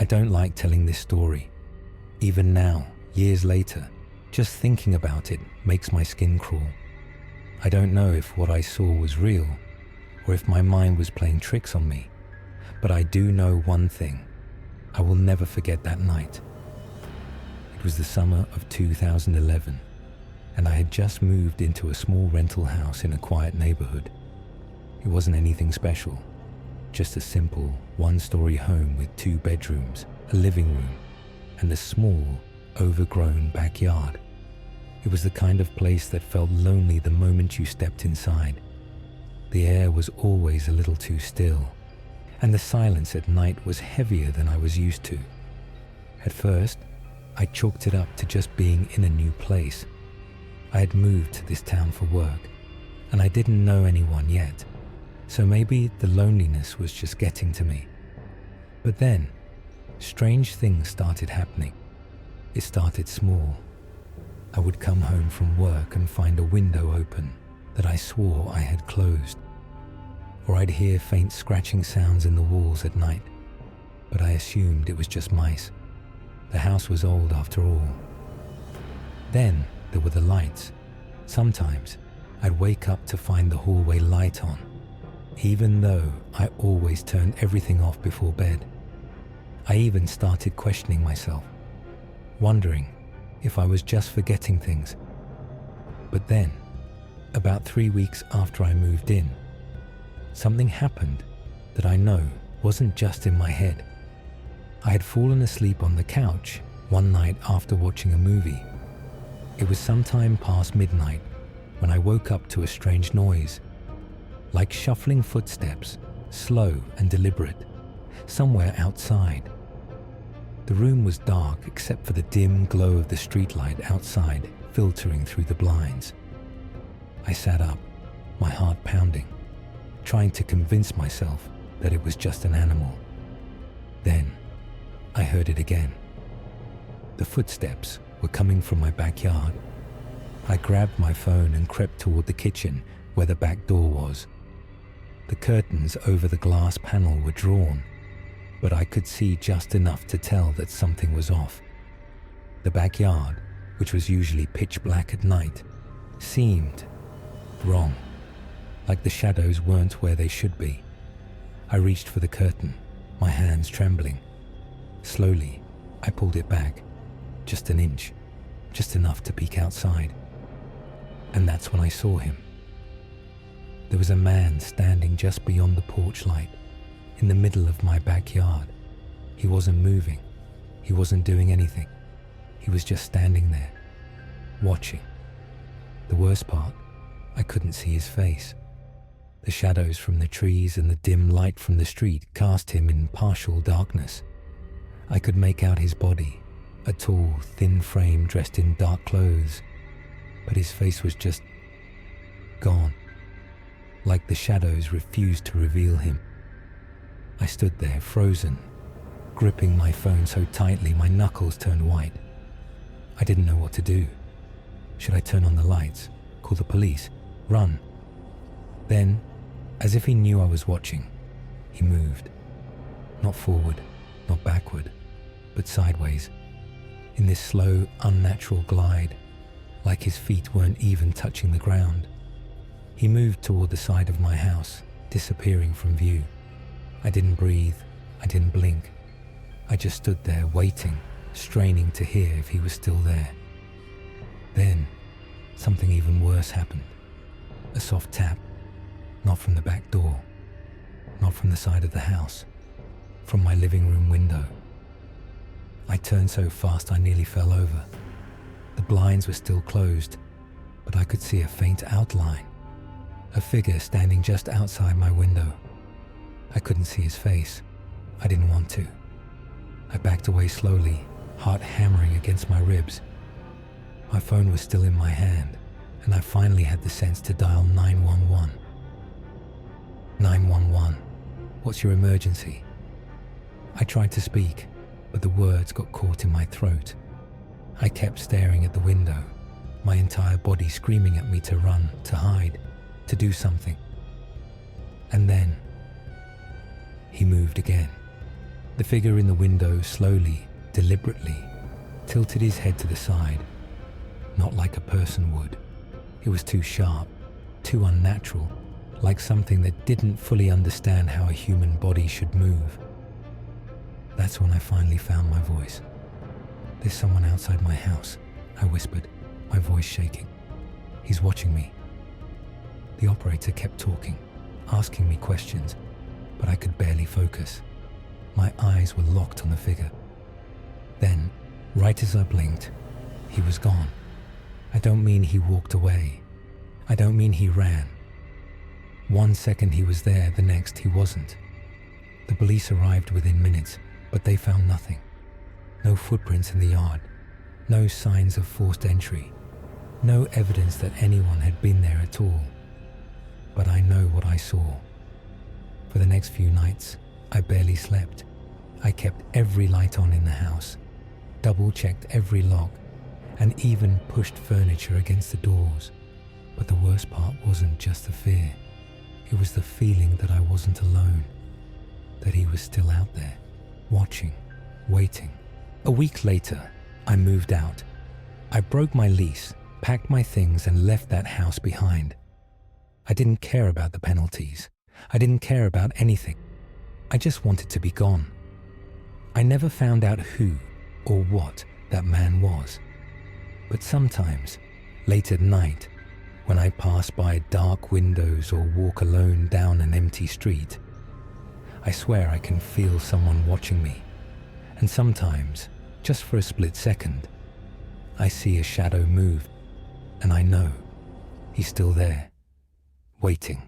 I don't like telling this story. Even now, years later, just thinking about it makes my skin crawl. I don't know if what I saw was real or if my mind was playing tricks on me, but I do know one thing. I will never forget that night. It was the summer of 2011, and I had just moved into a small rental house in a quiet neighborhood. It wasn't anything special, just a simple one-story home with 2 bedrooms, a living room, and a small, overgrown backyard. It was the kind of place that felt lonely the moment you stepped inside. The air was always a little too still, and the silence at night was heavier than I was used to. At first, I chalked it up to just being in a new place. I had moved to this town for work, and I didn't know anyone yet, so maybe the loneliness was just getting to me. But then, strange things started happening. It started small. I would come home from work and find a window open that I swore I had closed. Or I'd hear faint scratching sounds in the walls at night, but I assumed it was just mice. The house was old after all. Then there were the lights. Sometimes I'd wake up to find the hallway light on, even though I always turned everything off before bed. I even started questioning myself, wondering if I was just forgetting things. But then, about 3 weeks after I moved in, something happened that I know wasn't just in my head. I had fallen asleep on the couch one night after watching a movie. It was sometime past midnight when I woke up to a strange noise, like shuffling footsteps, slow and deliberate, somewhere outside. The room was dark except for the dim glow of the streetlight outside filtering through the blinds. I sat up, my heart pounding, trying to convince myself that it was just an animal. Then, I heard it again. The footsteps were coming from my backyard. I grabbed my phone and crept toward the kitchen where the back door was. The curtains over the glass panel were drawn, but I could see just enough to tell that something was off. The backyard, which was usually pitch black at night, seemed wrong, like the shadows weren't where they should be. I reached for the curtain, my hands trembling. Slowly, I pulled it back, just an inch, just enough to peek outside. And that's when I saw him. There was a man standing just beyond the porch light, in the middle of my backyard. He wasn't moving. He wasn't doing anything. He was just standing there, watching. The worst part, I couldn't see his face. The shadows from the trees and the dim light from the street cast him in partial darkness. I could make out his body, a tall, thin frame dressed in dark clothes, but his face was just gone, like the shadows refused to reveal him. I stood there, frozen, gripping my phone so tightly my knuckles turned white. I didn't know what to do. Should I turn on the lights, call the police, run? Then, as if he knew I was watching, he moved. Not forward, not backward, but sideways, in this slow, unnatural glide, like his feet weren't even touching the ground. He moved toward the side of my house, disappearing from view. I didn't breathe, I didn't blink. I just stood there waiting, straining to hear if he was still there. Then, something even worse happened. A soft tap, not from the back door, not from the side of the house, from my living room window. I turned so fast I nearly fell over. The blinds were still closed, but I could see a faint outline, a figure standing just outside my window. I couldn't see his face. I didn't want to. I backed away slowly, heart hammering against my ribs. My phone was still in my hand, and I finally had the sense to dial 911. 911, what's your emergency? I tried to speak, but the words got caught in my throat. I kept staring at the window, my entire body screaming at me to run, to hide, to do something. And then, he moved again. The figure in the window slowly, deliberately, tilted his head to the side, not like a person would. It was too sharp, too unnatural, like something that didn't fully understand how a human body should move. That's when I finally found my voice. "There's someone outside my house," I whispered, my voice shaking. "He's watching me." The operator kept talking, asking me questions, but I could barely focus. My eyes were locked on the figure. Then, right as I blinked, he was gone. I don't mean he walked away. I don't mean he ran. One second he was there, the next he wasn't. The police arrived within minutes, but they found nothing. No footprints in the yard, no signs of forced entry, no evidence that anyone had been there at all. But I know what I saw. For the next few nights, I barely slept. I kept every light on in the house, double-checked every lock, and even pushed furniture against the doors. But the worst part wasn't just the fear. It was the feeling that I wasn't alone, that he was still out there, watching, waiting. A week later, I moved out. I broke my lease, packed my things, and left that house behind. I didn't care about the penalties. I didn't care about anything. I just wanted to be gone. I never found out who or what that man was. But sometimes, late at night, when I pass by dark windows or walk alone down an empty street, I swear I can feel someone watching me. And sometimes, just for a split second, I see a shadow move, and I know he's still there, waiting.